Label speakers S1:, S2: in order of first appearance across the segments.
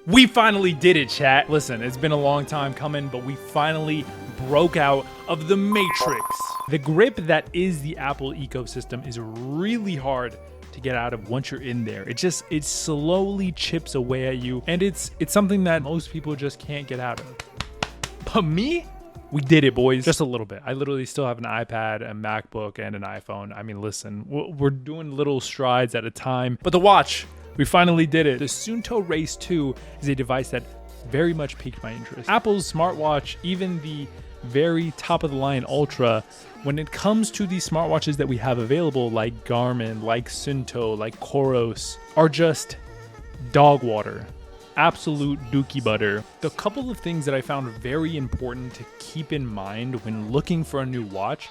S1: We finally did it, chat. Listen, it's been a long time coming, but we finally broke out of the matrix. The grip that is the Apple ecosystem is really hard to get out of once you're in there. It slowly chips away at you, and it's something that most people just can't get out of. But me? We did it, boys. Just a little bit. I literally still have an iPad, a MacBook, and an iPhone. I mean, listen, we're doing little strides at a time. But the watch, we finally did it. The Suunto Race 2 is a device that very much piqued my interest. Apple's smartwatch, even the very top of the line Ultra, when it comes to these smartwatches that we have available, like Garmin, like Suunto, like Coros, are just dog water. Absolute dookie butter. The couple of things that I found very important to keep in mind when looking for a new watch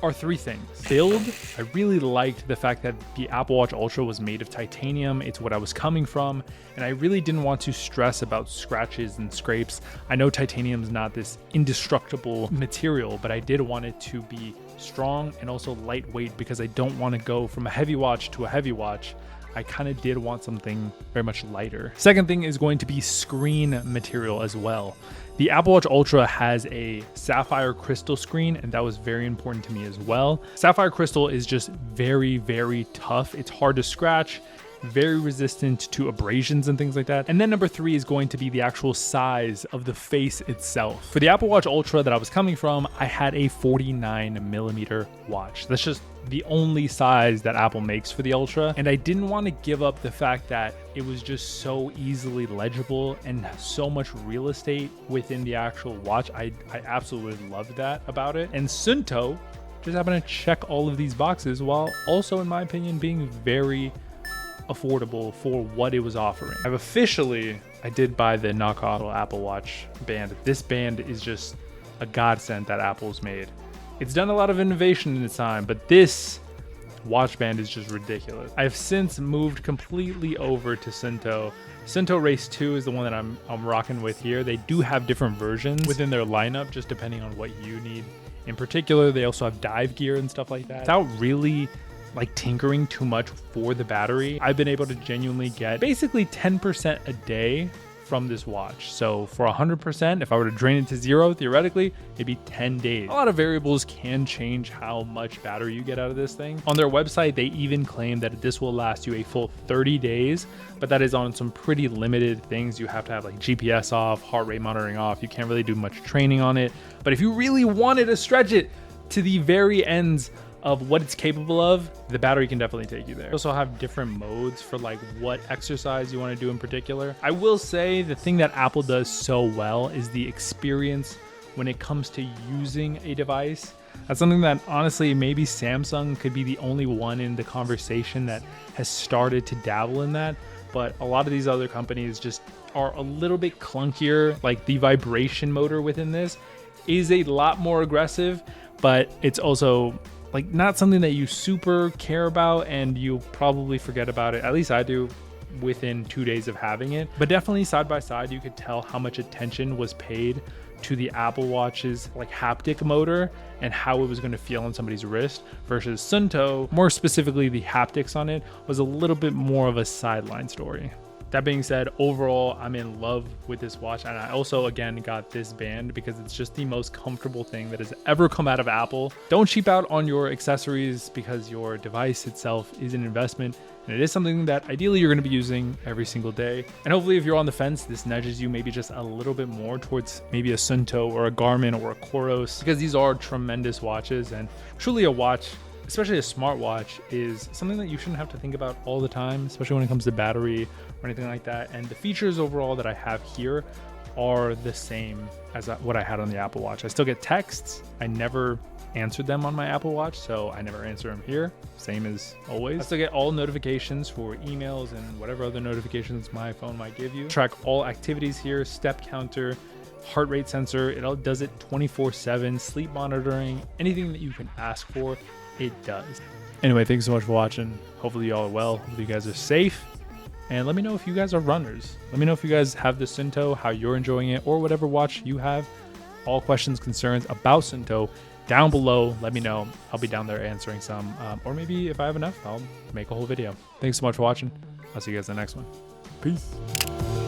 S1: are three things. Build. I really liked the fact that the Apple Watch Ultra was made of titanium. It's what I was coming from, and I really didn't want to stress about scratches and scrapes. I know titanium is not this indestructible material, but I did want it to be strong and also lightweight because I don't want to go from a heavy watch to a heavy watch. I kind of did want something very much lighter. Second thing is going to be screen material as well. The Apple Watch Ultra has a sapphire crystal screen, and that was very important to me as well. Sapphire crystal is just very, very tough. It's hard to scratch, very resistant to abrasions and things like that. And then number three is going to be the actual size of the face itself. For the Apple Watch Ultra that I was coming from, I had a 49mm watch. That's just the only size that Apple makes for the Ultra. And I didn't want to give up the fact that it was just so easily legible and so much real estate within the actual watch. I absolutely loved that about it. And Suunto just happened to check all of these boxes while also, in my opinion, being very affordable for what it was offering. I did buy the knockoff Apple Watch band. This band is just a godsend that Apple's made. It's done a lot of innovation in its time, but this watch band is just ridiculous. I've since moved completely over to Suunto. Suunto Race 2 is the one that I'm rocking with here. They do have different versions within their lineup, just depending on what you need. In particular, they also have dive gear and stuff like that. Without really like tinkering too much for the battery, I've been able to genuinely get basically 10% a day from this watch. So for 100%, if I were to drain it to zero, theoretically, it'd be 10 days. A lot of variables can change how much battery you get out of this thing. On their website, they even claim that this will last you a full 30 days, but that is on some pretty limited things. You have to have like GPS off, heart rate monitoring off. You can't really do much training on it. But if you really wanted to stretch it to the very ends of what it's capable of, the battery can definitely take you there. They also have different modes for like what exercise you want to do in particular. I will say the thing that Apple does so well is the experience when it comes to using a device. That's something that honestly, maybe Samsung could be the only one in the conversation that has started to dabble in that. But a lot of these other companies just are a little bit clunkier. Like the vibration motor within this is a lot more aggressive, but it's also like not something that you super care about, and you'll probably forget about it. At least I do within 2 days of having it. But definitely side by side, you could tell how much attention was paid to the Apple Watch's like haptic motor and how it was going to feel on somebody's wrist versus Suunto. More specifically, the haptics on it was a little bit more of a sideline story. That being said, overall, I'm in love with this watch. And I also, again, got this band because it's just the most comfortable thing that has ever come out of Apple. Don't cheap out on your accessories because your device itself is an investment. And it is something that ideally you're going to be using every single day. And hopefully if you're on the fence, this nudges you maybe just a little bit more towards maybe a Suunto or a Garmin or a Coros, because these are tremendous watches. And truly a watch, especially a smartwatch, is something that you shouldn't have to think about all the time, especially when it comes to battery or anything like that. And the features overall that I have here are the same as what I had on the Apple Watch. I still get texts. I never answered them on my Apple Watch, so I never answer them here. Same as always. I still get all notifications for emails and whatever other notifications my phone might give you. Track all activities here, step counter, heart rate sensor. It all does it 24/7, sleep monitoring, anything that you can ask for, it does. Anyway, thanks so much for watching. Hopefully you all are well. Hopefully you guys are safe. And let me know if you guys are runners. Let me know if you guys have the Suunto, how you're enjoying it, or whatever watch you have. All questions, concerns about Suunto down below. Let me know. I'll be down there answering some. Or maybe if I have enough, I'll make a whole video. Thanks so much for watching. I'll see you guys in the next one. Peace.